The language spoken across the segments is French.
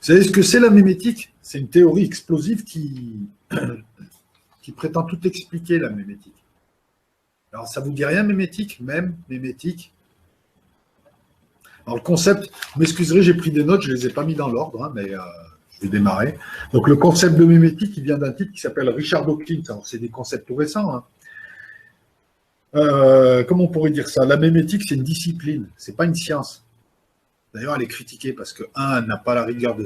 savez ce que c'est la mémétique? C'est une théorie explosive qui prétend tout expliquer, la mémétique. Alors, ça vous dit rien, mémétique? Même, mémétique? Alors, le concept, vous m'excuserez, j'ai pris des notes, je ne les ai pas mis dans l'ordre, hein, mais je vais démarrer. Donc, le concept de mémétique, il vient d'un type qui s'appelle Richard Dawkins. Alors, c'est des concepts tout récents. Hein. Comment on pourrait dire ça? La mémétique, c'est une discipline, c'est pas une science. D'ailleurs, elle est critiquée parce que, un, elle n'a pas la rigueur de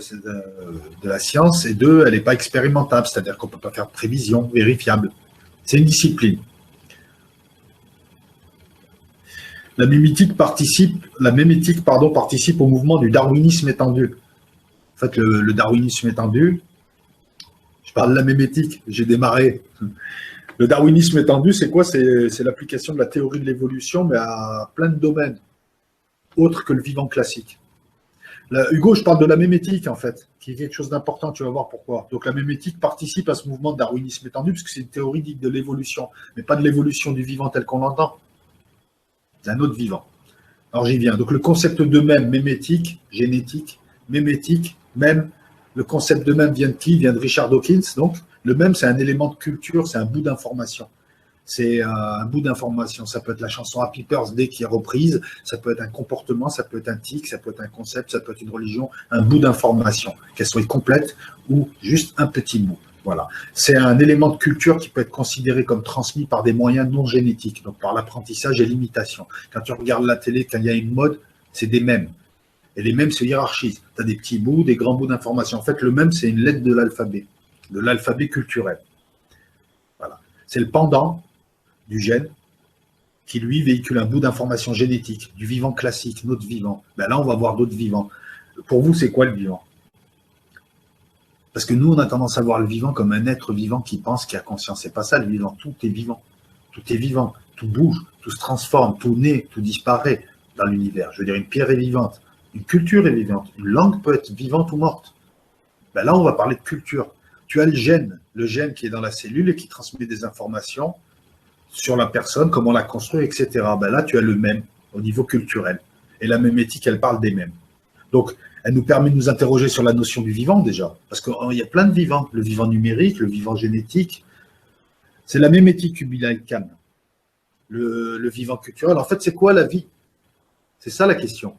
la science, et deux, elle n'est pas expérimentable, c'est-à-dire qu'on ne peut pas faire de prévision vérifiable. C'est une discipline. La mémétique participe au mouvement du darwinisme étendu. En fait, le darwinisme étendu, je parle de la mémétique, j'ai démarré. Le darwinisme étendu, c'est quoi? C'est l'application de la théorie de l'évolution, mais à plein de domaines, autres que le vivant classique. Là, Hugo, je parle de la mémétique, en fait, qui est quelque chose d'important, tu vas voir pourquoi. Donc la mémétique participe à ce mouvement de darwinisme étendu, parce que c'est une théorie dite de l'évolution, mais pas de l'évolution du vivant tel qu'on l'entend. D'un autre vivant. Alors j'y viens. Donc le concept de même, mémétique, génétique, mémétique, même, le concept de même vient de qui? Vient de Richard Dawkins. Donc le même, c'est un élément de culture, c'est un bout d'information. C'est un bout d'information. Ça peut être la chanson Happy Birthday qui est reprise, ça peut être un comportement, ça peut être un tic, ça peut être un concept, ça peut être une religion, un bout d'information, qu'elle soit complète ou juste un petit mot. Voilà. C'est un élément de culture qui peut être considéré comme transmis par des moyens non génétiques, donc par l'apprentissage et l'imitation. Quand tu regardes la télé, quand il y a une mode, c'est des mèmes. Et les mèmes se hiérarchisent. Tu as des petits bouts, des grands bouts d'information. En fait, le mème, c'est une lettre de l'alphabet culturel. Voilà. C'est le pendant du gène qui, lui, véhicule un bout d'information génétique, du vivant classique, notre vivant. Ben là, on va voir d'autres vivants. Pour vous, c'est quoi le vivant? Parce que nous, on a tendance à voir le vivant comme un être vivant qui pense, qui a conscience. C'est pas ça, le vivant. Tout est vivant. Tout est vivant. Tout bouge, tout se transforme, tout naît, tout disparaît dans l'univers. Je veux dire, une pierre est vivante. Une culture est vivante. Une langue peut être vivante ou morte. Ben là, on va parler de culture. Tu as le gène qui est dans la cellule et qui transmet des informations sur la personne, comment on la construit, etc. Ben là, tu as le même au niveau culturel. Et la mémétique, elle parle des mêmes. Donc, elle nous permet de nous interroger sur la notion du vivant déjà, parce qu'il y a plein de vivants, le vivant numérique, le vivant génétique, c'est la mémétique Kubilai-Khan, le vivant culturel. En fait, c'est quoi la vie? C'est ça la question.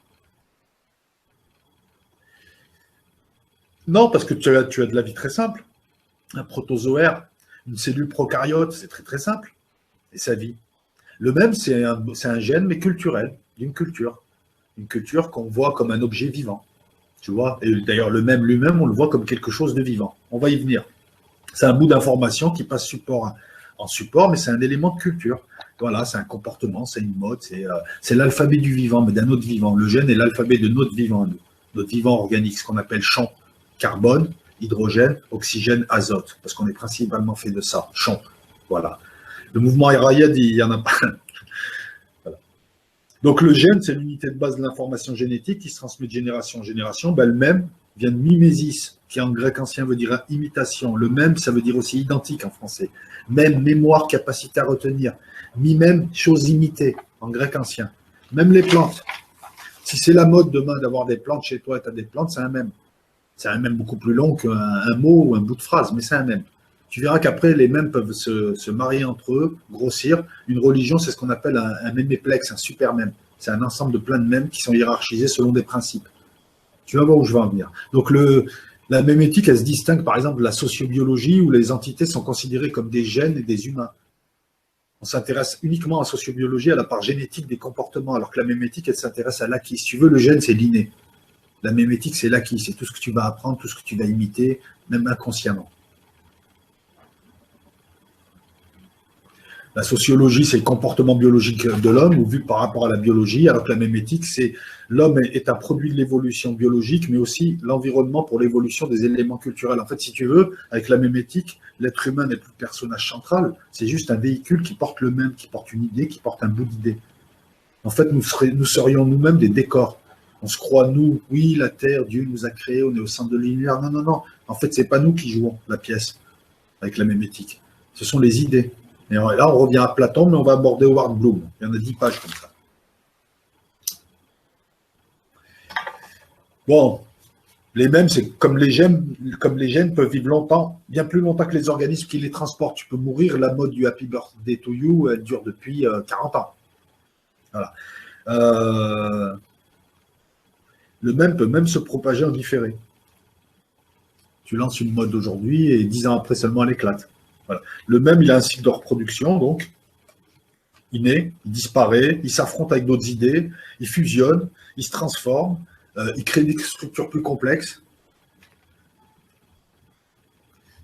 Non, parce que tu as de la vie très simple. Un protozoaire, une cellule prokaryote, c'est très très simple. Et sa vie. Le même, c'est un gène, mais culturel, d'une culture. Une culture qu'on voit comme un objet vivant. Tu vois, et d'ailleurs, le même lui-même, on le voit comme quelque chose de vivant. On va y venir. C'est un bout d'information qui passe support en support, mais c'est un élément de culture. Voilà, c'est un comportement, c'est une mode, c'est l'alphabet du vivant, mais d'un autre vivant. Le gène est l'alphabet de notre vivant, notre vivant organique, ce qu'on appelle champ. Carbone, hydrogène, oxygène, azote, parce qu'on est principalement fait de ça, champ. Voilà. Le mouvement Rayed, il n'y en a pas. Voilà. Donc le gène, c'est l'unité de base de l'information génétique qui se transmet de génération en génération. Ben, le même vient de mimésis, qui en grec ancien veut dire imitation. Le même, ça veut dire aussi identique en français. Même, mémoire, capacité à retenir. Mi-même, chose imitée, en grec ancien. Même les plantes. Si c'est la mode demain d'avoir des plantes chez toi et tu as des plantes, c'est un même. C'est un même beaucoup plus long qu'un mot ou un bout de phrase, mais c'est un même. Tu verras qu'après, les mêmes peuvent se marier entre eux, grossir. Une religion, c'est ce qu'on appelle un méméplex, un super mème. C'est un ensemble de plein de mèmes qui sont hiérarchisés selon des principes. Tu vas voir où je vais en venir. Donc, la mémétique, elle se distingue, par exemple, de la sociobiologie, où les entités sont considérées comme des gènes et des humains. On s'intéresse uniquement à la sociobiologie, à la part génétique des comportements, alors que la mémétique, elle s'intéresse à l'acquis. Si tu veux, le gène, c'est l'inné. La mémétique, c'est l'acquis, c'est tout ce que tu vas apprendre, tout ce que tu vas imiter, même inconsciemment. La sociologie, c'est le comportement biologique de l'homme, ou vu par rapport à la biologie, alors que la mémétique, c'est l'homme est un produit de l'évolution biologique, mais aussi l'environnement pour l'évolution des éléments culturels. En fait, si tu veux, avec la mémétique, l'être humain n'est plus le personnage central, c'est juste un véhicule qui porte le même, qui porte une idée, qui porte un bout d'idée. En fait, nous serions nous-mêmes des décors. On se croit, nous, oui, la Terre, Dieu nous a créés, on est au centre de l'univers. Non, non, non. En fait, ce n'est pas nous qui jouons la pièce avec la mémétique. Ce sont les idées. Et là, on revient à Platon, mais on va aborder Howard Bloom. Il y en a 10 pages comme ça. Bon, Les mêmes, c'est comme les gènes peuvent vivre longtemps, bien plus longtemps que les organismes qui les transportent. Tu peux mourir, la mode du Happy Birthday to You, elle dure depuis 40 ans. Voilà. Le même peut même se propager en différé. Tu lances une mode aujourd'hui et 10 ans après seulement elle éclate. Voilà. Le même, il a un cycle de reproduction, donc il naît, il disparaît, il s'affronte avec d'autres idées, il fusionne, il se transforme, il crée des structures plus complexes.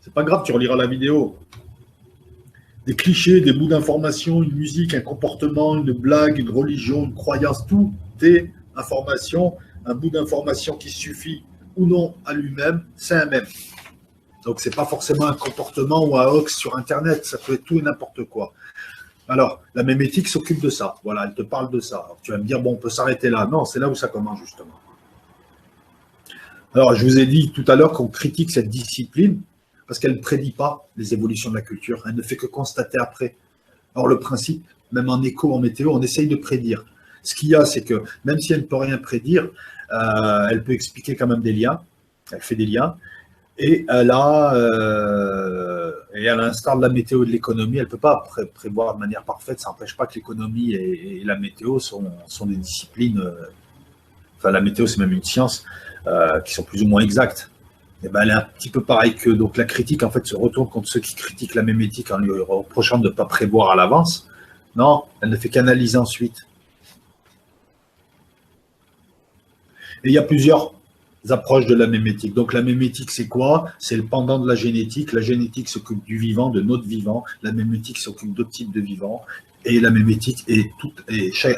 C'est pas grave, tu reliras la vidéo. Des clichés, des bouts d'informations, une musique, un comportement, une blague, une religion, une croyance, tout est information, un bout d'information qui suffit ou non à lui-même, c'est un même. Donc, ce n'est pas forcément un comportement ou un hoax sur Internet, ça peut être tout et n'importe quoi. Alors, la mémétique s'occupe de ça. Voilà, elle te parle de ça. Alors, tu vas me dire, bon, on peut s'arrêter là. Non, c'est là où ça commence, justement. Alors, je vous ai dit tout à l'heure qu'on critique cette discipline parce qu'elle ne prédit pas les évolutions de la culture. Elle ne fait que constater après. Or, le principe, même en éco, en météo, on essaye de prédire. Ce qu'il y a, c'est que même si elle ne peut rien prédire, elle peut expliquer quand même des liens. Elle fait des liens. Et à l'instar de la météo et de l'économie, elle ne peut pas prévoir de manière parfaite. Ça n'empêche pas que l'économie et la météo sont des disciplines. Enfin, la météo, c'est même une science qui sont plus ou moins exactes. Et ben, elle est un petit peu pareille qu'eux. Donc la critique, en fait, se retourne contre ceux qui critiquent la mémétique en lui reprochant de ne pas prévoir à l'avance. Non, elle ne fait qu'analyser ensuite. Et il y a plusieurs approches de la mémétique. Donc la mémétique, c'est quoi? C'est le pendant de la génétique. La génétique s'occupe du vivant, de notre vivant. La mémétique s'occupe d'autres types de vivants. Et la mémétique est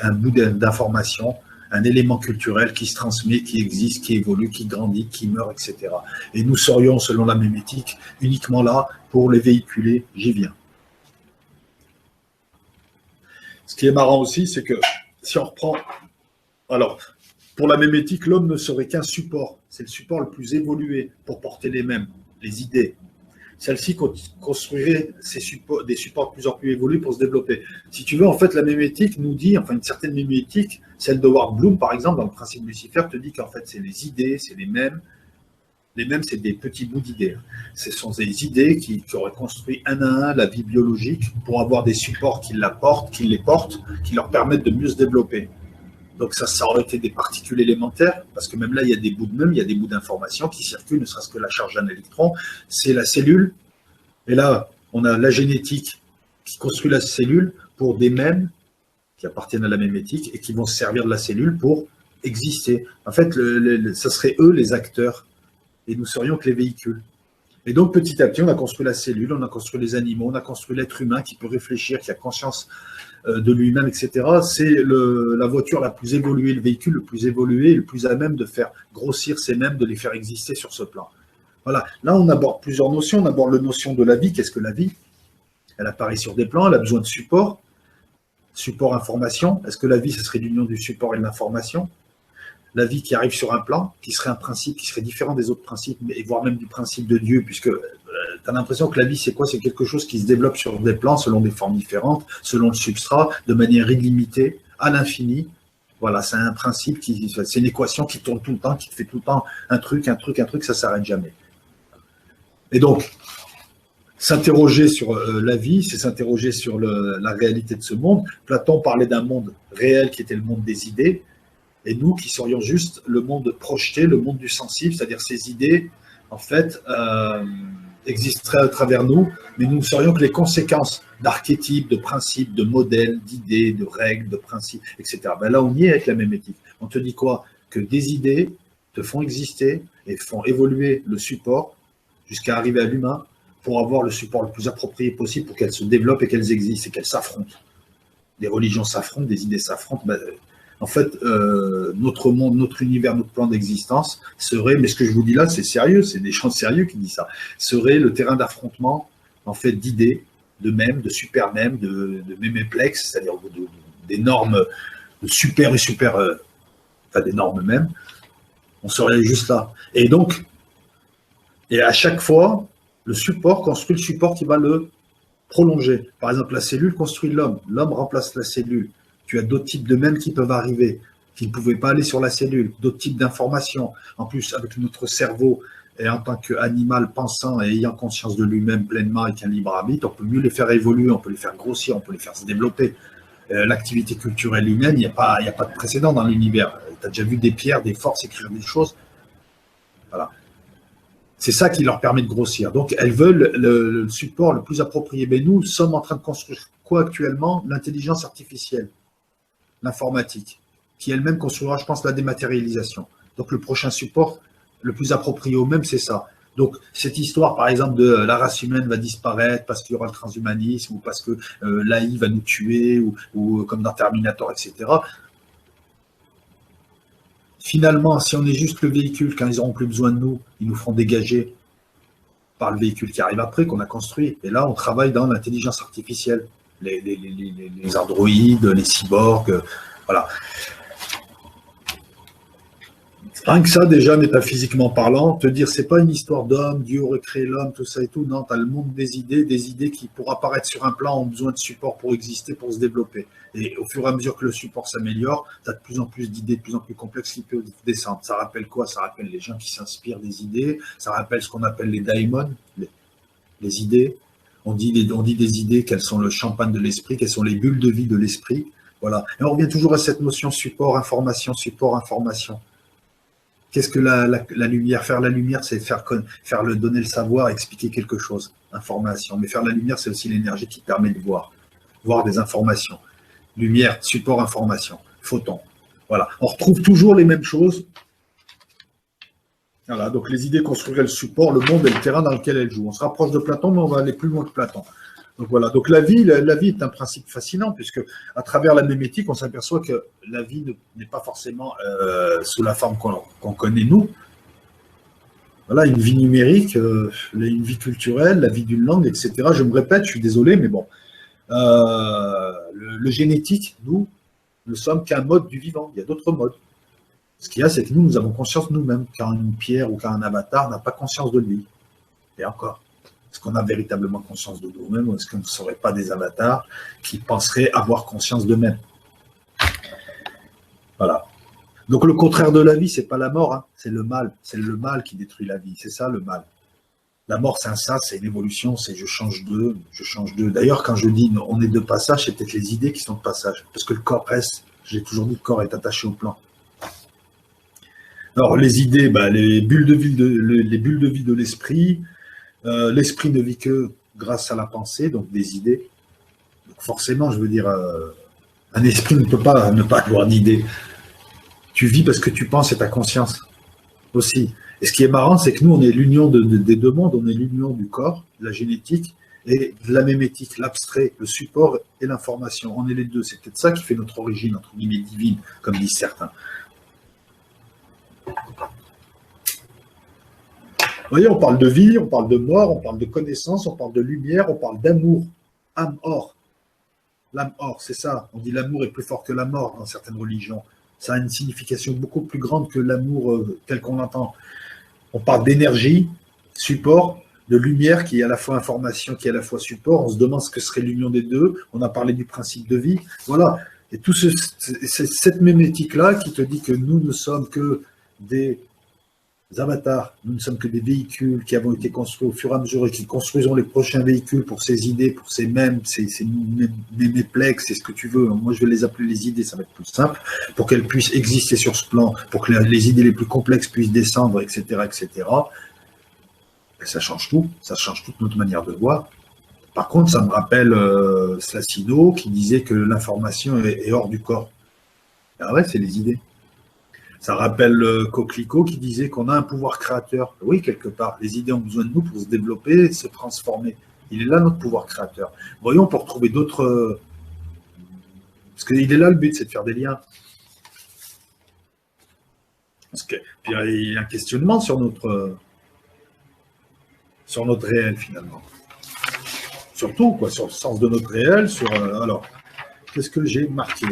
un bout d'information, un élément culturel qui se transmet, qui existe, qui évolue, qui grandit, qui meurt, etc. Et nous serions, selon la mémétique, uniquement là pour les véhiculer. J'y viens. Ce qui est marrant aussi, c'est que si on reprend... Alors, pour la mémétique, l'homme ne serait qu'un support. C'est le support le plus évolué pour porter les mêmes, les idées. Celle-ci construirait des supports de plus en plus évolués pour se développer. Si tu veux, en fait, la mémétique nous dit, enfin une certaine mémétique, celle de Howard Bloom, par exemple, dans le principe Lucifer, te dit qu'en fait, c'est les idées, c'est les mêmes. Les mêmes, c'est des petits bouts d'idées. Ce sont des idées qui auraient construit un à un la vie biologique pour avoir des supports qui les portent, qui leur permettent de mieux se développer. Donc ça aurait été des particules élémentaires, parce que même là, il y a des bouts de même, il y a des bouts d'informations qui circulent, ne serait-ce que la charge d'un électron. C'est la cellule. Et là, on a la génétique qui construit la cellule pour des mêmes qui appartiennent à la mémétique et qui vont se servir de la cellule pour exister. En fait, ça serait eux les acteurs et nous serions que les véhicules. Et donc, petit à petit, on a construit la cellule, on a construit les animaux, on a construit l'être humain qui peut réfléchir, qui a conscience de lui-même, etc. C'est la voiture la plus évoluée, le véhicule le plus évolué, le plus à même de faire grossir ces mêmes, de les faire exister sur ce plan. Voilà. Là, on aborde plusieurs notions. On aborde la notion de la vie. Qu'est-ce que la vie? Elle apparaît sur des plans, elle a besoin de support. Support, information. Est-ce que la vie, ce serait l'union du support et de l'information? La vie qui arrive sur un plan, qui serait un principe qui serait différent des autres principes, et voire même du principe de Dieu, puisque tu as l'impression que la vie, c'est quoi? C'est quelque chose qui se développe sur des plans, selon des formes différentes, selon le substrat, de manière illimitée, à l'infini. Voilà, c'est un principe, c'est une équation qui tourne tout le temps, qui te fait tout le temps un truc, ça ne s'arrête jamais. Et donc, s'interroger sur la vie, c'est s'interroger sur la réalité de ce monde. Platon parlait d'un monde réel qui était le monde des idées, et nous qui serions juste le monde projeté, le monde du sensible, c'est-à-dire ces idées, en fait, existeraient à travers nous, mais nous ne serions que les conséquences d'archétypes, de principes, de modèles, d'idées, de règles, de principes, etc. Ben là, on y est avec la mémétique. On te dit quoi? Que des idées te font exister et font évoluer le support jusqu'à arriver à l'humain pour avoir le support le plus approprié possible pour qu'elles se développent et qu'elles existent et qu'elles s'affrontent. Des religions s'affrontent, des idées s'affrontent. Ben, en fait, notre monde, notre univers, notre plan d'existence serait, mais ce que je vous dis là, c'est sérieux, c'est des gens sérieux qui disent ça, serait le terrain d'affrontement, en fait, d'idées, de mèmes, de super mèmes, de méméplex, c'est-à-dire des normes de super et super, enfin des normes mêmes. On serait juste là. Et donc, et à chaque fois, le support construit le support qui va le prolonger. Par exemple, la cellule construit l'homme. L'homme remplace la cellule. Tu as d'autres types de mèmes qui peuvent arriver. qui ne pouvaient pas aller sur la cellule, d'autres types d'informations. En plus, avec notre cerveau, et en tant qu'animal pensant et ayant conscience de lui-même pleinement avec un libre arbitre, on peut mieux les faire évoluer, on peut les faire grossir, on peut les faire se développer. L'activité culturelle humaine, il n'y a pas de précédent dans l'univers. Tu as déjà vu des pierres, des forces écrire des choses. Voilà. C'est ça qui leur permet de grossir. Donc, elles veulent le support le plus approprié. Mais nous sommes en train de construire quoi actuellement? L'intelligence artificielle, l'informatique, qui elle-même construira, je pense, la dématérialisation. Donc, le prochain support, le plus approprié au même, c'est ça. Donc, cette histoire, par exemple, de la race humaine va disparaître parce qu'il y aura le transhumanisme ou parce que l'AI va nous tuer ou comme dans Terminator, etc. Finalement, si on est juste le véhicule, quand ils n'auront plus besoin de nous, ils nous feront dégager par le véhicule qui arrive après, qu'on a construit. Et là, on travaille dans l'intelligence artificielle. Les androïdes, les cyborgs, voilà. Rien que ça, déjà, métaphysiquement parlant, te dire c'est pas une histoire d'homme, Dieu aurait créé l'homme, tout ça et tout. Non, tu as le monde des idées qui, pour apparaître sur un plan, ont besoin de support pour exister, pour se développer. Et au fur et à mesure que le support s'améliore, tu as de plus en plus d'idées, de plus en plus complexes qui peuvent descendre. Ça rappelle quoi? Ça rappelle les gens qui s'inspirent des idées, ça rappelle ce qu'on appelle les daimons, les idées. On dit des idées qu'elles sont le champagne de l'esprit, qu'elles sont les bulles de vie de l'esprit. Voilà. Et on revient toujours à cette notion support, information, support, information. Qu'est-ce que la lumière? Faire la lumière, c'est donner le savoir, expliquer quelque chose, information. Mais faire la lumière, c'est aussi l'énergie qui permet de voir des informations. Lumière, support, information, photon. Voilà. On retrouve toujours les mêmes choses. Voilà. Donc les idées construiraient le support, le monde et le terrain dans lequel elles jouent. On se rapproche de Platon, mais on va aller plus loin que Platon. Donc voilà. Donc la vie est un principe fascinant puisque à travers la mémétique, on s'aperçoit que la vie n'est pas forcément sous la forme qu'on connaît nous. Voilà, une vie numérique, une vie culturelle, la vie d'une langue, etc. Je me répète, je suis désolé, mais bon. Le génétique, nous ne sommes qu'un mode du vivant. Il y a d'autres modes. Ce qu'il y a, c'est que nous avons conscience de nous-mêmes, quand une pierre ou quand un avatar n'a pas conscience de lui. Et encore. Est-ce qu'on a véritablement conscience de nous-mêmes ou est-ce qu'on ne serait pas des avatars qui penseraient avoir conscience d'eux-mêmes? Voilà. Donc le contraire de la vie, c'est pas la mort, hein, c'est le mal. C'est le mal qui détruit la vie. C'est ça le mal. La mort, c'est un sas, c'est une évolution, c'est je change d'eux. D'ailleurs, quand je dis on est de passage, c'est peut-être les idées qui sont de passage. Parce que le corps reste, j'ai toujours dit, le corps est attaché au plan. Alors les idées, les bulles de vie de l'esprit. L'esprit ne vit que grâce à la pensée, donc des idées. Donc forcément, je veux dire, un esprit ne peut pas ne pas avoir d'idées. Tu vis parce que tu penses et ta conscience aussi. Et ce qui est marrant, c'est que nous, on est l'union des deux mondes, on est l'union du corps, de la génétique, et de la mémétique, l'abstrait, le support et l'information. On est les deux. C'est peut-être ça qui fait notre origine, entre guillemets, divine, comme disent certains. Vous voyez, on parle de vie, on parle de mort, on parle de connaissance, on parle de lumière, on parle d'amour. Âme or. L'âme or, c'est ça. On dit l'amour est plus fort que la mort dans certaines religions. Ça a une signification beaucoup plus grande que l'amour tel qu'on l'entend. On parle d'énergie, support, de lumière qui est à la fois information, qui est à la fois support. On se demande ce que serait l'union des deux. On a parlé du principe de vie. Voilà. Et c'est cette mémétique-là qui te dit que nous ne sommes que des avatars, nous ne sommes que des véhicules qui avons été construits au fur et à mesure et qui construisons les prochains véhicules pour ces idées, pour ces mêmes, ces méplex, c'est ce que tu veux. Moi, je vais les appeler les idées, ça va être plus simple, pour qu'elles puissent exister sur ce plan, pour que les idées les plus complexes puissent descendre, etc., etc. Et ça change tout, ça change toute notre manière de voir. Par contre, ça me rappelle Slacido qui disait que l'information est hors du corps. Ah ouais, c'est les idées. Ça rappelle Coquelicot qui disait qu'on a un pouvoir créateur. Oui, quelque part, les idées ont besoin de nous pour se développer et se transformer. Il est là notre pouvoir créateur. Voyons pour trouver d'autres... Parce qu'il est là le but, c'est de faire des liens. Puis il y a un questionnement sur notre réel, finalement. Surtout, quoi, sur le sens de notre réel, alors, qu'est-ce que j'ai marqué ?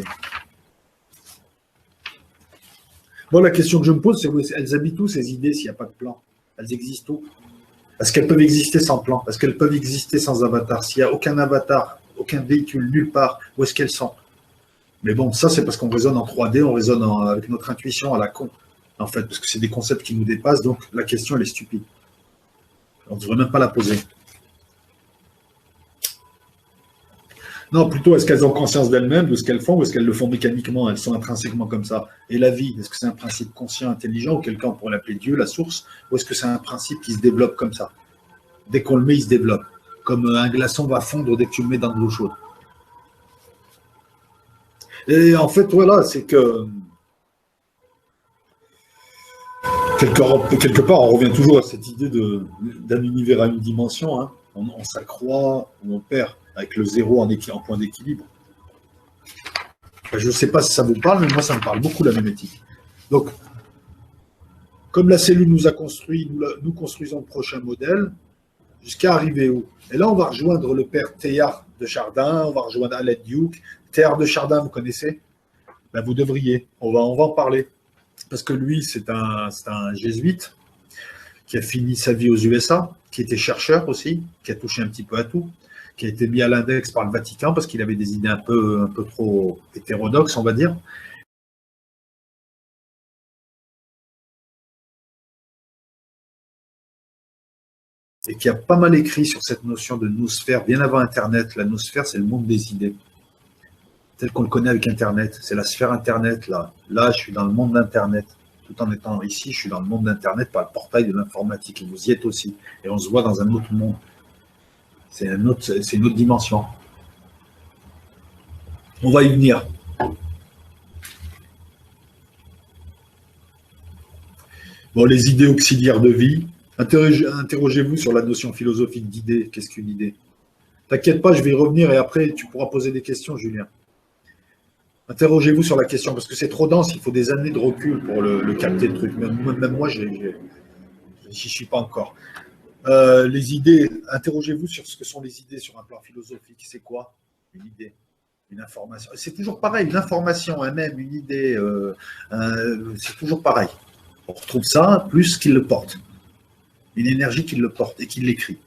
Bon, la question que je me pose, c'est où elles habitent où ces idées s'il n'y a pas de plan? Elles existent où? Est-ce qu'elles peuvent exister sans plan? Est-ce qu'elles peuvent exister sans avatar? S'il n'y a aucun avatar, aucun véhicule, nulle part, où est-ce qu'elles sont? Mais bon, ça, c'est parce qu'on raisonne en 3D, on raisonne avec notre intuition à la con, en fait, parce que c'est des concepts qui nous dépassent, donc la question, elle est stupide. On ne devrait même pas la poser. Non, plutôt, est-ce qu'elles ont conscience d'elles-mêmes de ce qu'elles font ou est-ce qu'elles le font mécaniquement? Elles sont intrinsèquement comme ça. Et la vie, est-ce que c'est un principe conscient, intelligent, ou quelqu'un pourrait l'appeler Dieu, la source, ou est-ce que c'est un principe qui se développe comme ça? Dès qu'on le met, il se développe. Comme un glaçon va fondre dès que tu le mets dans de l'eau chaude. Et en fait, voilà, c'est que quelque part, on revient toujours à cette idée d'un univers à une dimension. Hein. On s'accroît ou on perd avec le zéro en point d'équilibre. Je ne sais pas si ça vous parle, mais moi, ça me parle beaucoup, la mémétique. Donc, comme la cellule nous a construit, nous construisons le prochain modèle, jusqu'à arriver où? Et là, on va rejoindre le père Teilhard de Chardin, on va rejoindre Alan Duke. Teilhard de Chardin, vous connaissez? Ben, vous devriez. On va en parler. Parce que lui, c'est un jésuite qui a fini sa vie aux USA, qui était chercheur aussi, qui a touché un petit peu à tout, qui a été mis à l'index par le Vatican parce qu'il avait des idées un peu trop hétérodoxes, on va dire. Et qui a pas mal écrit sur cette notion de noosphère, bien avant Internet. La noosphère, c'est le monde des idées, tel qu'on le connaît avec Internet. C'est la sphère Internet, là. Là, je suis dans le monde d'Internet. Tout en étant ici, je suis dans le monde d'Internet par le portail de l'informatique. Et vous y êtes aussi. Et on se voit dans un autre monde. C'est une autre dimension. On va y venir. Bon, les idées auxiliaires de vie. Interrogez-vous sur la notion philosophique d'idée. Qu'est-ce qu'une idée? T'inquiète pas, je vais y revenir et après, tu pourras poser des questions, Julien. Interrogez-vous sur la question, parce que c'est trop dense, il faut des années de recul pour le capter, le truc. Même moi, je n'y suis pas encore. Les idées, interrogez-vous sur ce que sont les idées sur un plan philosophique. C'est quoi une idée? Une information. C'est toujours pareil, une information, un même, une idée, c'est toujours pareil. On retrouve ça plus qu'il le porte. Une énergie qui le porte et qui l'écrit.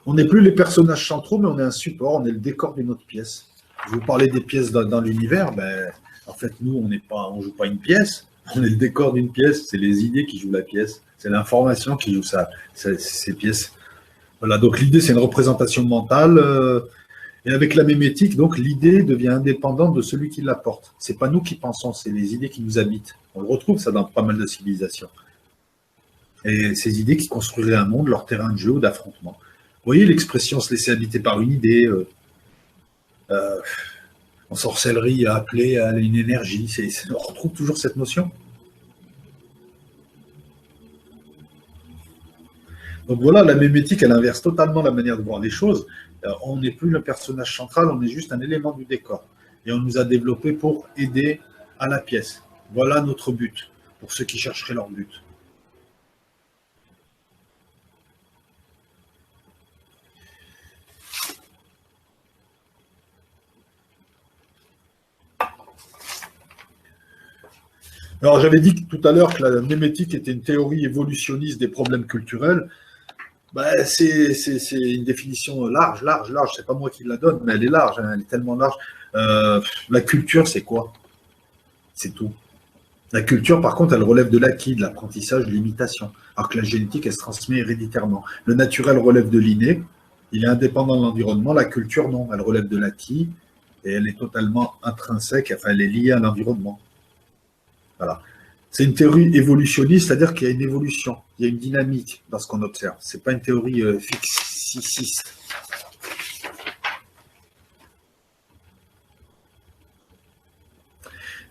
On n'est plus les personnages centraux, mais on est un support, on est le décor d'une autre pièce. Je vous parlais des pièces dans l'univers, ben, en fait, nous, on ne joue pas une pièce, on est le décor d'une pièce, c'est les idées qui jouent la pièce, c'est l'information qui joue ces pièces. Voilà, donc l'idée, c'est une représentation mentale, et avec la mémétique, donc l'idée devient indépendante de celui qui la porte. Ce n'est pas nous qui pensons, c'est les idées qui nous habitent. On le retrouve, ça, dans pas mal de civilisations. Et ces idées qui construiraient un monde, leur terrain de jeu ou d'affrontement. Vous voyez l'expression se laisser habiter par une idée, en sorcellerie, appeler à une énergie, on retrouve toujours cette notion. Donc voilà, la mémétique, elle inverse totalement la manière de voir les choses. On n'est plus le personnage central, on est juste un élément du décor. Et on nous a développé pour aider à la pièce. Voilà notre but, pour ceux qui chercheraient leur but. Alors, j'avais dit tout à l'heure que la mémétique était une théorie évolutionniste des problèmes culturels. Ben, c'est une définition large. C'est pas moi qui la donne, mais elle est large, hein, elle est tellement large. La culture, c'est quoi? C'est tout. La culture, par contre, elle relève de l'acquis, de l'apprentissage, de l'imitation. Alors que la génétique, elle se transmet héréditairement. Le naturel relève de l'inné, il est indépendant de l'environnement. La culture, non, elle relève de l'acquis et elle est totalement intrinsèque, enfin, elle est liée à l'environnement. Voilà. C'est une théorie évolutionniste, c'est-à-dire qu'il y a une évolution, il y a une dynamique dans ce qu'on observe. Ce n'est pas une théorie fixiste.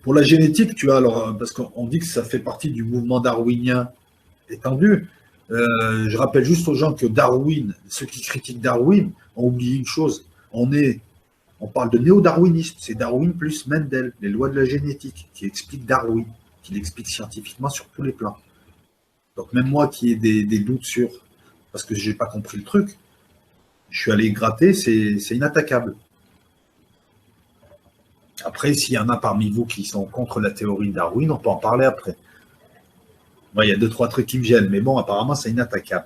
Pour la génétique, tu as alors, parce qu'on dit que ça fait partie du mouvement darwinien étendu. Je rappelle juste aux gens que Darwin, ceux qui critiquent Darwin, ont oublié une chose. On parle de néo-darwinisme, c'est Darwin plus Mendel, les lois de la génétique, qui expliquent Darwin, qui l'expliquent scientifiquement sur tous les plans. Donc même moi qui ai des doutes sur, parce que je n'ai pas compris le truc, je suis allé gratter, c'est inattaquable. Après, s'il y en a parmi vous qui sont contre la théorie de Darwin, on peut en parler après. Moi, il y a 2-3 trucs qui me gênent, mais bon, apparemment, c'est inattaquable.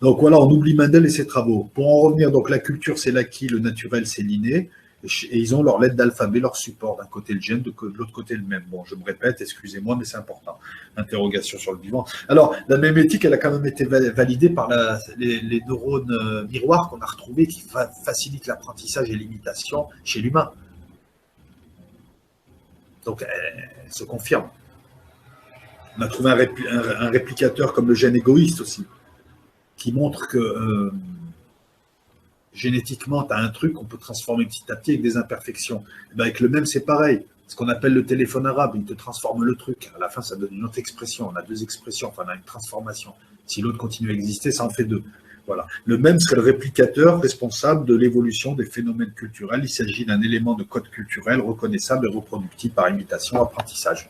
Donc voilà, on oublie Mendel et ses travaux. Pour en revenir, donc la culture, c'est l'acquis, le naturel, c'est l'inné. Et ils ont leur lettre d'alphabet, leur support. D'un côté le gène, de l'autre côté le même. Bon, je me répète, excusez-moi, mais c'est important. Interrogation sur le vivant. Alors, la mémétique, elle a quand même été validée par les neurones miroirs qu'on a retrouvés qui facilitent l'apprentissage et l'imitation chez l'humain. Donc, elle se confirme. On a trouvé un réplicateur comme le gène égoïste aussi, qui montre que génétiquement, tu as un truc qu'on peut transformer petit à petit avec des imperfections. Et bien avec le même, c'est pareil. Ce qu'on appelle le téléphone arabe, il te transforme le truc. À la fin, ça donne une autre expression. On a deux expressions, enfin, on a une transformation. Si l'autre continue à exister, ça en fait deux. Voilà. Le même serait le réplicateur responsable de l'évolution des phénomènes culturels. Il s'agit d'un élément de code culturel reconnaissable et reproductible par imitation, apprentissage.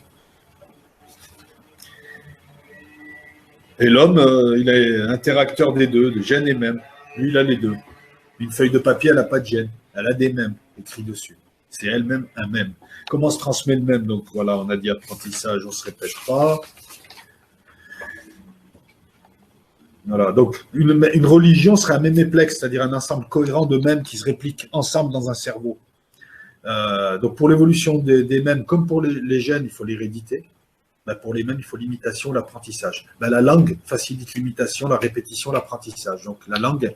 Et l'homme, il est interacteur des deux, de gènes et mèmes. Lui, il a les deux. Une feuille de papier, elle n'a pas de gène. Elle a des mèmes écrits dessus. C'est elle-même un mème. Comment se transmet le mème? Donc voilà, on a dit apprentissage, on ne se répète pas. Voilà, donc une religion serait un méméplexe, c'est-à-dire un ensemble cohérent de mèmes qui se répliquent ensemble dans un cerveau. Donc pour l'évolution des mèmes, comme pour les gènes, il faut l'hérédité. Ben pour les mèmes, il faut l'imitation, l'apprentissage. Ben la langue facilite l'imitation, la répétition, l'apprentissage. Donc la langue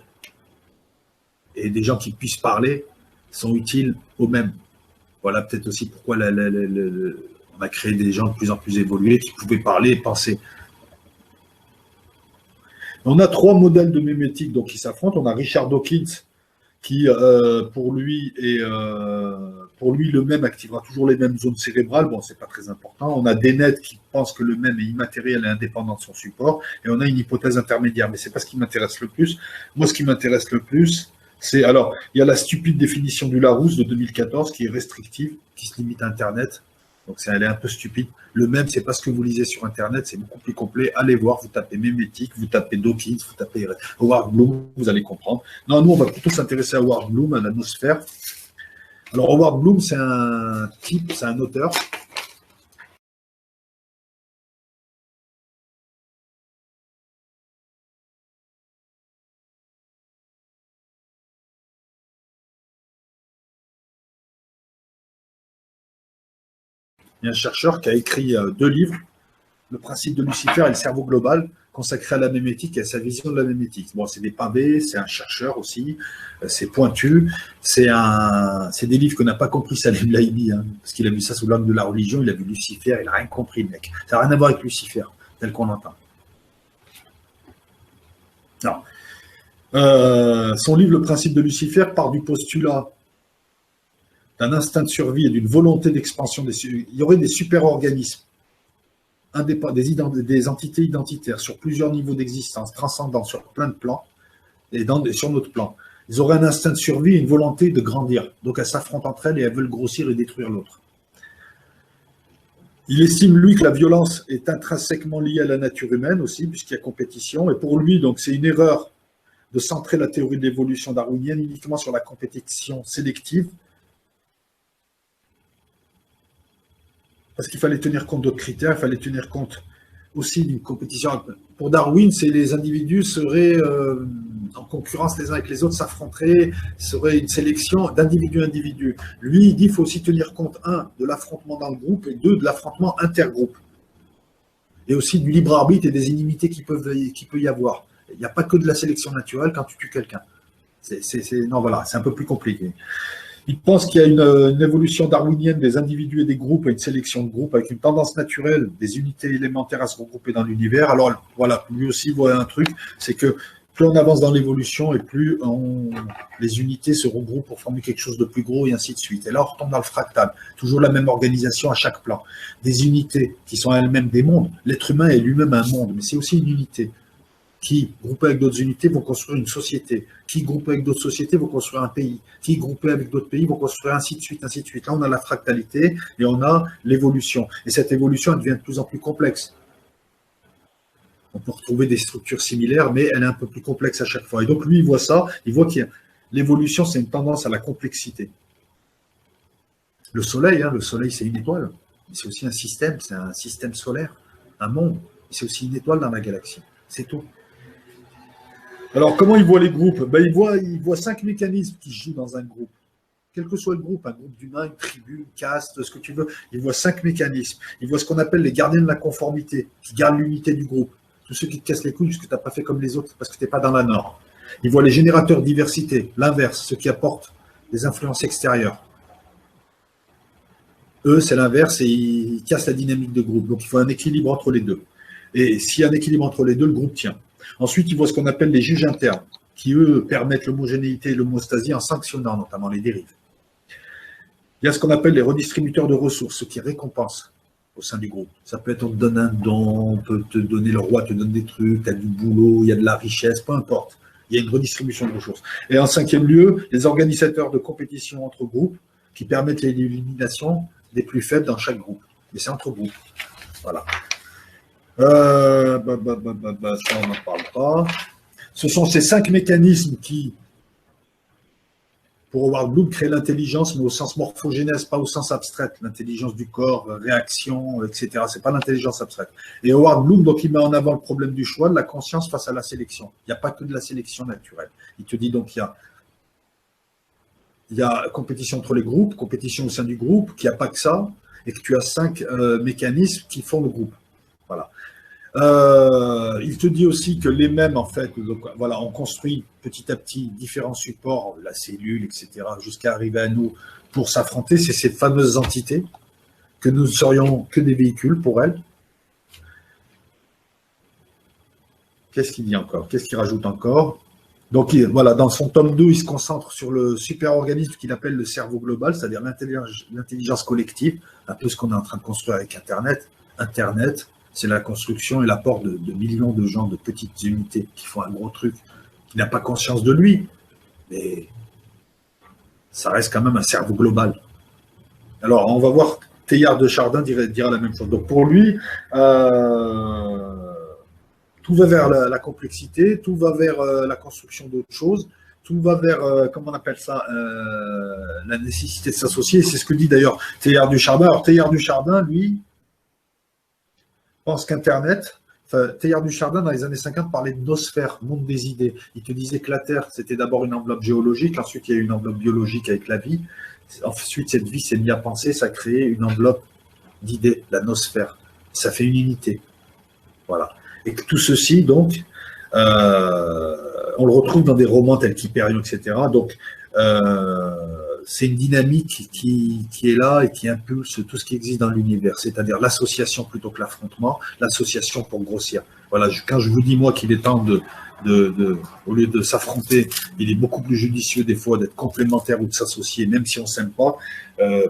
et des gens qui puissent parler sont utiles aux mêmes. Voilà peut-être aussi pourquoi on a créé des gens de plus en plus évolués qui pouvaient parler et penser. On a trois modèles de mémétique donc, qui s'affrontent. On a Richard Dawkins qui, pour lui, le même activera toujours les mêmes zones cérébrales. Bon, c'est pas très important. On a Dennett qui pense que le même est immatériel et indépendant de son support. Et on a une hypothèse intermédiaire. Mais c'est pas ce qui m'intéresse le plus. Moi, ce qui m'intéresse le plus, alors, il y a la stupide définition du Larousse de 2014 qui est restrictive, qui se limite à Internet. Donc, elle est un peu stupide. Le même, c'est pas ce que vous lisez sur Internet, c'est beaucoup plus complet. Allez voir, vous tapez mémétique, vous tapez Dawkins, vous tapez Howard Bloom, vous allez comprendre. Non, nous, on va plutôt s'intéresser à Howard Bloom, à l'atmosphère. Alors, Howard Bloom, c'est un type, c'est un auteur. Il y a un chercheur qui a écrit 2 livres, Le principe de Lucifer et le cerveau global, consacré à la mémétique et à sa vision de la mémétique. Bon, c'est des pavés, c'est un chercheur aussi, c'est pointu, c'est des livres que n'a pas compris Salim Laïni, hein, parce qu'il a vu ça sous l'angle de la religion, il a vu Lucifer, il n'a rien compris, le mec. Ça n'a rien à voir avec Lucifer, tel qu'on l'entend. Non. Son livre, Le principe de Lucifer, part du postulat d'un instinct de survie et d'une volonté d'expansion. Il y aurait des super-organismes, des entités identitaires sur plusieurs niveaux d'existence, transcendants sur plein de plans et sur notre plan. Ils auraient un instinct de survie et une volonté de grandir. Donc elles s'affrontent entre elles et elles veulent grossir et détruire l'autre. Il estime, lui, que la violence est intrinsèquement liée à la nature humaine aussi, puisqu'il y a compétition. Et pour lui, donc, c'est une erreur de centrer la théorie de l'évolution darwinienne uniquement sur la compétition sélective, parce qu'il fallait tenir compte d'autres critères, il fallait tenir compte aussi d'une compétition. Pour Darwin, les individus seraient en concurrence les uns avec les autres, s'affronteraient, serait une sélection d'individu à individu. Lui, il dit qu'il faut aussi tenir compte, 1, de l'affrontement dans le groupe, et 2, de l'affrontement intergroupe. Et aussi du libre arbitre et des inimités qui peut y avoir. Il n'y a pas que de la sélection naturelle quand tu tues quelqu'un. Non, voilà, c'est un peu plus compliqué. Il pense qu'il y a une évolution darwinienne des individus et des groupes, et une sélection de groupes avec une tendance naturelle des unités élémentaires à se regrouper dans l'univers. Alors voilà, lui aussi voit un truc, c'est que plus on avance dans l'évolution et plus les unités se regroupent pour former quelque chose de plus gros et ainsi de suite. Et là, on retombe dans le fractal. Toujours la même organisation à chaque plan. Des unités qui sont elles-mêmes des mondes. L'être humain est lui-même un monde, mais c'est aussi une unité qui, groupés avec d'autres unités, vont construire une société, qui, groupés avec d'autres sociétés, vont construire un pays, qui, groupés avec d'autres pays, vont construire ainsi de suite, ainsi de suite. Là, on a la fractalité et on a l'évolution. Et cette évolution, elle devient de plus en plus complexe. On peut retrouver des structures similaires, mais elle est un peu plus complexe à chaque fois. Et donc, lui, il voit ça, il voit que l'évolution, c'est une tendance à la complexité. Le Soleil, c'est une étoile. C'est aussi un système solaire, un monde. C'est aussi une étoile dans la galaxie. C'est tout. Alors, comment il voit les groupes? Ben, il voit 5 mécanismes qui se jouent dans un groupe. Quel que soit le groupe, un groupe d'humains, une tribu, une caste, ce que tu veux, il voit 5 mécanismes. Il voit ce qu'on appelle les gardiens de la conformité, qui gardent l'unité du groupe. Tous ceux qui te cassent les couilles parce que tu n'as pas fait comme les autres, parce que tu n'es pas dans la norme. Il voit les générateurs de diversité, l'inverse, ceux qui apportent des influences extérieures. Eux, c'est l'inverse et ils cassent la dynamique de groupe. Donc, il faut un équilibre entre les deux. Et s'il y a un équilibre entre les deux, le groupe tient. Ensuite, il voit ce qu'on appelle les juges internes, qui, eux, permettent l'homogénéité et l'homostasie en sanctionnant notamment les dérives. Il y a ce qu'on appelle les redistributeurs de ressources, ceux qui récompensent au sein du groupe. Ça peut être on te donne un don, on peut te donner, le roi te donne des trucs, tu as du boulot, il y a de la richesse, peu importe. Il y a une redistribution de ressources. Et en cinquième lieu, les organisateurs de compétition entre groupes qui permettent l'élimination des plus faibles dans chaque groupe. Mais c'est entre groupes. Voilà. Ça, on n'en parle pas. Ce sont ces 5 mécanismes qui, pour Howard Bloom, créent l'intelligence, mais au sens morphogénèse, pas au sens abstrait. L'intelligence du corps, réaction, etc. C'est pas l'intelligence abstraite. Et Howard Bloom, donc, il met en avant le problème du choix, de la conscience face à la sélection. Il n'y a pas que de la sélection naturelle. Il te dit donc, il y a compétition entre les groupes, compétition au sein du groupe, qu'il n'y a pas que ça, et que tu as 5 mécanismes qui font le groupe. Voilà. Il te dit aussi que les mêmes, en fait, donc, voilà, on construit petit à petit différents supports, la cellule, etc., jusqu'à arriver à nous pour s'affronter. C'est ces fameuses entités que nous ne serions que des véhicules pour elles. Qu'est-ce qu'il dit encore? Qu'est-ce qu'il rajoute encore? Donc, voilà, dans son tome 2, il se concentre sur le super-organisme qu'il appelle le cerveau global, c'est-à-dire l'intelligence collective, un peu ce qu'on est en train de construire avec Internet. Internet, c'est la construction et l'apport de millions de gens, de petites unités qui font un gros truc, qui n'a pas conscience de lui, mais ça reste quand même un cerveau global. Alors, on va voir, Teilhard de Chardin dira la même chose. Donc, pour lui, tout va vers la complexité, tout va vers la construction d'autres choses, tout va vers, comment on appelle ça, la nécessité de s'associer. C'est ce que dit d'ailleurs Teilhard du Chardin. Alors, Teilhard du Chardin, lui, pense qu'Internet, Teilhard du Chardin, dans les années 50, parlait de nosphère, monde des idées. Il te disait que la Terre, c'était d'abord une enveloppe géologique, ensuite il y a eu une enveloppe biologique avec la vie. Ensuite, cette vie s'est mise à penser, ça a créé une enveloppe d'idées, la nosphère. Ça fait une unité. Voilà. Et que tout ceci, donc, on le retrouve dans des romans tels qu'Hyperion, etc. Donc, c'est une dynamique qui est là et qui impulse tout ce qui existe dans l'univers, c'est-à-dire l'association plutôt que l'affrontement, l'association pour grossir. Voilà, quand je vous dis, moi, qu'il est temps au lieu de s'affronter, il est beaucoup plus judicieux des fois d'être complémentaire ou de s'associer, même si on ne s'aime pas,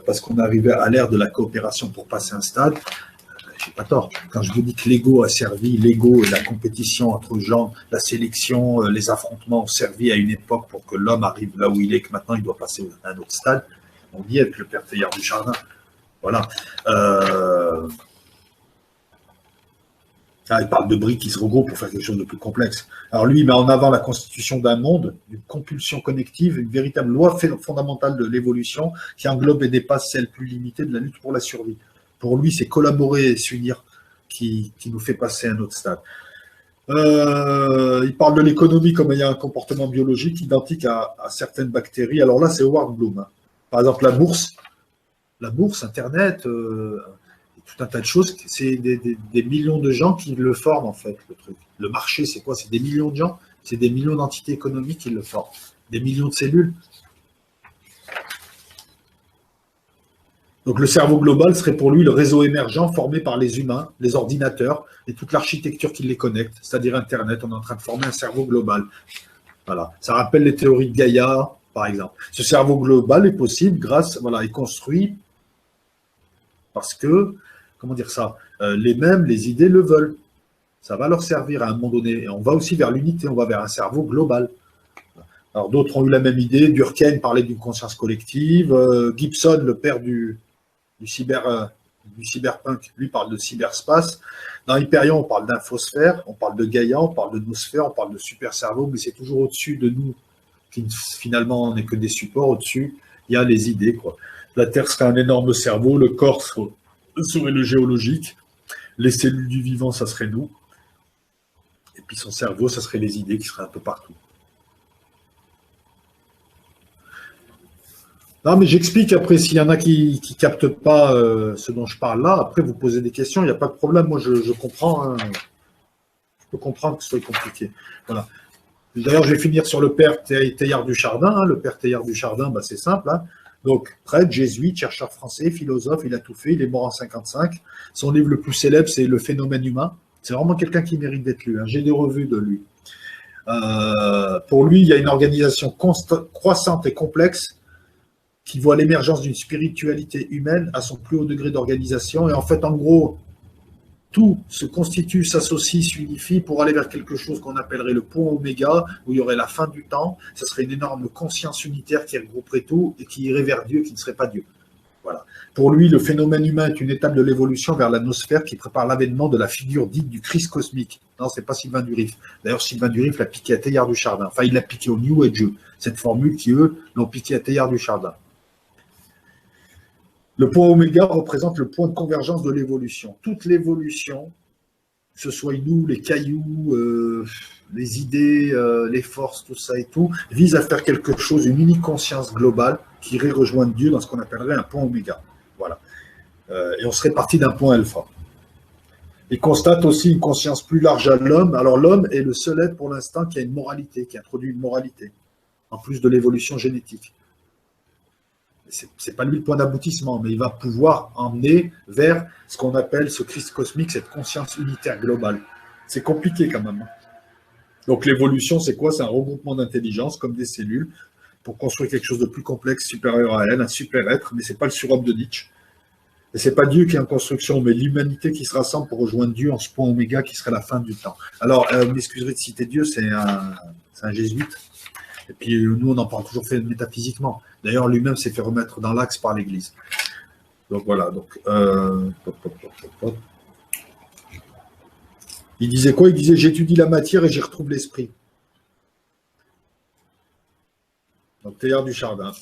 parce qu'on arrive à l'ère de la coopération pour passer un stade. J'ai pas tort. Quand je vous dis que l'ego a servi, l'ego et la compétition entre gens, la sélection, les affrontements ont servi à une époque pour que l'homme arrive là où il est, que maintenant il doit passer à un autre stade. On dit avec le père Teilhard du Chardin. Voilà. Il parle de briques qui se regroupent pour faire quelque chose de plus complexe. Alors lui, il met en avant la constitution d'un monde, une compulsion connective, une véritable loi fondamentale de l'évolution qui englobe et dépasse celle plus limitée de la lutte pour la survie. Pour lui, c'est collaborer et s'unir qui nous fait passer à un autre stade. Il parle de l'économie comme ayant un comportement biologique identique à certaines bactéries. Alors là, c'est Howard Bloom. Hein. Par exemple, la bourse, Internet, tout un tas de choses, c'est des millions de gens qui le forment, en fait, le truc. Le marché, c'est quoi? C'est des millions de gens, c'est des millions d'entités économiques qui le forment. Des millions de cellules. Donc le cerveau global serait pour lui le réseau émergent formé par les humains, les ordinateurs et toute l'architecture qui les connecte, c'est-à-dire Internet. On est en train de former un cerveau global. Voilà. Ça rappelle les théories de Gaïa, par exemple. Ce cerveau global est possible est construit parce que, comment dire ça, les mêmes, les idées le veulent. Ça va leur servir à un moment donné. Et on va aussi vers l'unité, on va vers un cerveau global. Alors d'autres ont eu la même idée. Durkheim parlait d'une conscience collective. Gibson, le père du cyberpunk, lui parle de cyberspace. Dans Hyperion, on parle d'infosphère, on parle de Gaïa, on parle de nosphère, on parle de super cerveau, mais c'est toujours au-dessus de nous, qui finalement on n'est que des supports. Au-dessus, il y a les idées, quoi. La Terre serait un énorme cerveau, le corps serait le géologique, les cellules du vivant, ça serait nous. Et puis son cerveau, ça serait les idées qui seraient un peu partout. Non, mais j'explique après, s'il y en a qui ne captent pas ce dont je parle là, après vous posez des questions, il n'y a pas de problème, moi je comprends, hein. Je peux comprendre que ce soit compliqué. Voilà. D'ailleurs, je vais finir sur le père Teilhard du Chardin. Hein. Le père Teilhard du Chardin, bah, c'est simple. Hein. Donc, prêtre, jésuite, chercheur français, philosophe, il a tout fait, il est mort en 55. Son livre le plus célèbre, c'est Le phénomène humain. C'est vraiment quelqu'un qui mérite d'être lu. Hein. J'ai des revues de lui. Pour lui, il y a une organisation croissante et complexe qui voit l'émergence d'une spiritualité humaine à son plus haut degré d'organisation. Et en fait, en gros, tout se constitue, s'associe, s'unifie pour aller vers quelque chose qu'on appellerait le point oméga, où il y aurait la fin du temps. Ce serait une énorme conscience unitaire qui regrouperait tout et qui irait vers Dieu, qui ne serait pas Dieu. Voilà. Pour lui, le phénomène humain est une étape de l'évolution vers la nosphère qui prépare l'avènement de la figure dite du Christ cosmique. Non, c'est pas Sylvain Durif. D'ailleurs, Sylvain Durif l'a piqué à Teilhard du Chardin. Enfin, il l'a piqué au New Age, cette formule qui, eux, l'ont piqué à Teilhard du Chardin. Le point oméga représente le point de convergence de l'évolution. Toute l'évolution, que ce soit nous, les cailloux, les idées, les forces, tout ça et tout, vise à faire quelque chose, une unique conscience globale qui irait rejoindre Dieu dans ce qu'on appellerait un point oméga. Voilà. Et on serait parti d'un point alpha. Il constate aussi une conscience plus large à l'homme. Alors l'homme est le seul être pour l'instant qui a une moralité, qui introduit une moralité, en plus de l'évolution génétique. C'est pas lui le point d'aboutissement, mais il va pouvoir emmener vers ce qu'on appelle ce Christ cosmique, cette conscience unitaire globale. C'est compliqué quand même. Donc l'évolution, c'est quoi? C'est un regroupement d'intelligence comme des cellules pour construire quelque chose de plus complexe, supérieur à elle, un super être, mais c'est pas le surhomme de Nietzsche. Et c'est pas Dieu qui est en construction, mais l'humanité qui se rassemble pour rejoindre Dieu en ce point oméga qui serait la fin du temps. Alors, m'excuserez de citer Dieu, c'est un jésuite. Et puis nous, on en parle toujours fait métaphysiquement. D'ailleurs, lui-même s'est fait remettre dans l'axe par l'Église. Donc voilà. Donc, il disait quoi? Il disait j'étudie la matière et j'y retrouve l'esprit. Donc Teilhard du Chardin,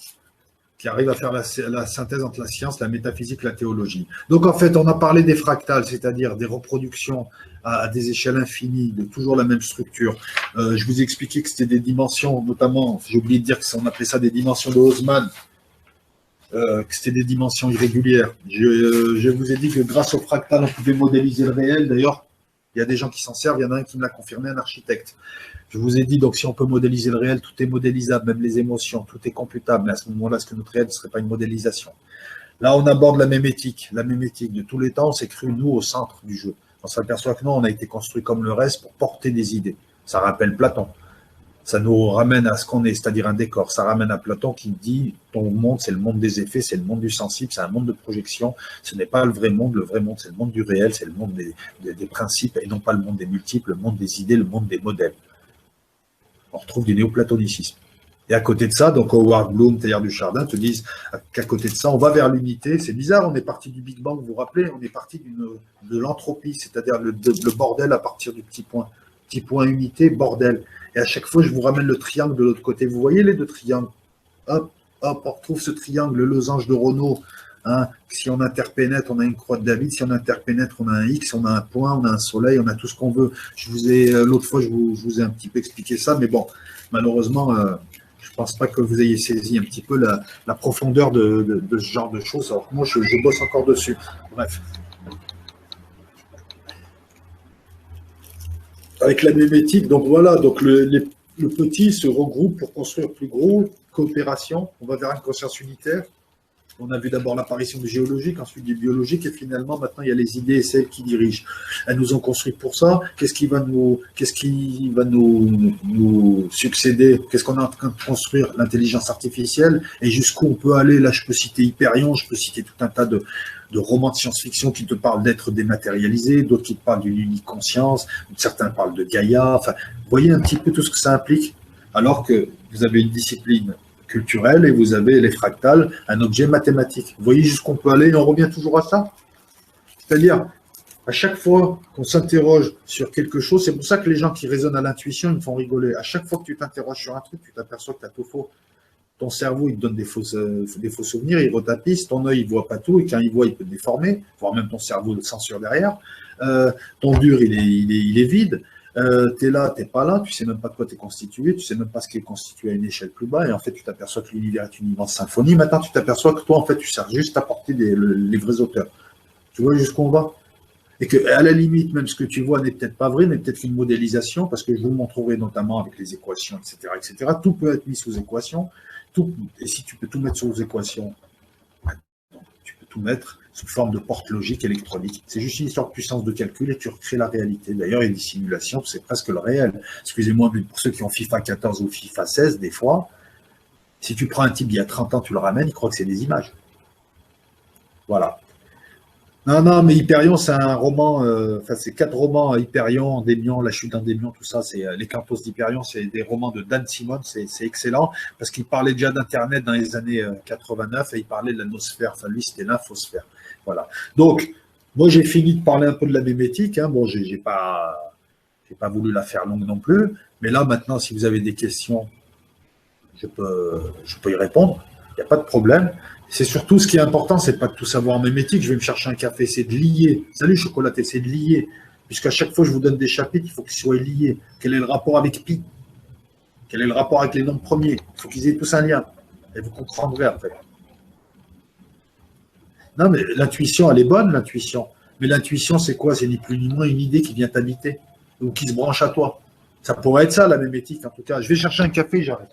qui arrive à faire la synthèse entre la science, la métaphysique, la théologie. Donc en fait, on a parlé des fractales, c'est-à-dire des reproductions à des échelles infinies, de toujours la même structure. Je vous ai expliqué que c'était des dimensions, notamment, j'ai oublié de dire qu'on appelait ça des dimensions de Haussmann, que c'était des dimensions irrégulières. Je vous ai dit que grâce aux fractales, on pouvait modéliser le réel. D'ailleurs, il y a des gens qui s'en servent, il y en a un qui me l'a confirmé, un architecte. Je vous ai dit, donc, si on peut modéliser le réel, tout est modélisable, même les émotions, tout est computable. Mais à ce moment-là, est-ce que notre réel ne serait pas une modélisation? Là, on aborde la même éthique. La même éthique de tous les temps, on s'est cru, nous, au centre du jeu. On s'aperçoit que non, on a été construit comme le reste pour porter des idées. Ça rappelle Platon. Ça nous ramène à ce qu'on est, c'est-à-dire un décor. Ça ramène à Platon qui dit, ton monde, c'est le monde des effets, c'est le monde du sensible, c'est un monde de projection. Ce n'est pas le vrai monde, c'est le monde du réel, c'est le monde des principes et non pas le monde des multiples, le monde des idées, le monde des modèles. On retrouve du néoplatonicisme. Et à côté de ça, donc Howard Bloom, Teilhard du Chardin te disent qu'à côté de ça, on va vers l'unité. C'est bizarre, on est parti du Big Bang, vous vous rappelez, on est parti de l'entropie, c'est-à-dire le bordel à partir du petit point. Petit point unité, bordel. Et à chaque fois, je vous ramène le triangle de l'autre côté. Vous voyez les deux triangles? Hop, hop, on retrouve ce triangle, le losange de Renault. Hein, si on interpénètre, on a une croix de David. Si on interpénètre, on a un X, on a un point, on a un soleil, on a tout ce qu'on veut. Je vous ai l'autre fois, je vous ai un petit peu expliqué ça, mais bon, malheureusement, je ne pense pas que vous ayez saisi un petit peu la profondeur de ce genre de choses. Alors que moi, je bosse encore dessus. Bref. Avec la même éthique, donc voilà, donc le petit se regroupe pour construire plus gros, coopération, on va vers une conscience unitaire. On a vu d'abord l'apparition du géologique, ensuite du biologique, et finalement, maintenant, il y a les idées et celles qui dirigent. Elles nous ont construit pour ça. Qu'est-ce qui va nous succéder? Qu'est-ce qu'on est en train de construire? L'intelligence artificielle. Et jusqu'où on peut aller? Là, je peux citer Hyperion, je peux citer tout un tas de romans de science-fiction qui te parlent d'être dématérialisé, d'autres qui te parlent d'une unique conscience, certains parlent de Gaïa. Enfin, vous voyez un petit peu tout ce que ça implique, alors que vous avez une discipline culturelle et vous avez les fractales, un objet mathématique. Vous voyez jusqu'où on peut aller et on revient toujours à ça. C'est-à-dire, à chaque fois qu'on s'interroge sur quelque chose, c'est pour ça que les gens qui raisonnent à l'intuition, ils me font rigoler. À chaque fois que tu t'interroges sur un truc, tu t'aperçois que tu as tout faux. Ton cerveau, il te donne des faux souvenirs, il retapisse, ton œil, il ne voit pas tout, et quand il voit, il peut te déformer, voire même ton cerveau le censure derrière. Ton dur, il est vide. Tu es là, tu n'es pas là, tu ne sais même pas de quoi tu es constitué, tu ne sais même pas ce qui est constitué à une échelle plus bas, et en fait, tu t'aperçois que l'univers est une immense symphonie. Maintenant, tu t'aperçois que toi, en fait, tu sers juste à porter les vrais auteurs. Tu vois jusqu'où on va? Et que, à la limite, même ce que tu vois n'est peut-être pas vrai, mais peut-être une modélisation, parce que je vous le montrerai notamment avec les équations, etc., etc. Tout peut être mis sous équation. Et si tu peux tout mettre sous équation, tu peux tout mettre sous forme de porte logique électronique. C'est juste une histoire de puissance de calcul et tu recrées la réalité. D'ailleurs, il y a des simulations, c'est presque le réel. Excusez-moi, mais pour ceux qui ont FIFA 14 ou FIFA 16, des fois, si tu prends un type il y a 30 ans, tu le ramènes, il croit que c'est des images. Voilà. Non, non, mais Hyperion, c'est un roman, enfin, c'est 4 romans, Hyperion, Endymion, La chute d'Endymion, tout ça, c'est les Cantos d'Hyperion, c'est des romans de Dan Simon, c'est excellent, parce qu'il parlait déjà d'Internet dans les années 89 et il parlait de la nosphère, enfin, lui, c'était l'infosphère. Voilà. Donc, moi, j'ai fini de parler un peu de la mémétique, hein. Bon, j'ai pas voulu la faire longue non plus, mais là, maintenant, si vous avez des questions, je peux y répondre, il n'y a pas de problème. C'est surtout ce qui est important, c'est pas de tout savoir en mémétique. Je vais me chercher un café, c'est de lier. Salut chocolaté, c'est de lier. Puisqu'à chaque fois que je vous donne des chapitres, il faut qu'ils soient liés. Quel est le rapport avec pi? Quel est le rapport avec les nombres premiers? Il faut qu'ils aient tous un lien. Et vous comprendrez après. Non, mais l'intuition, elle est bonne, l'intuition. Mais l'intuition, c'est quoi? C'est ni plus ni moins une idée qui vient t'habiter ou qui se branche à toi. Ça pourrait être ça, la mémétique, en tout cas. Je vais chercher un café, j'arrête.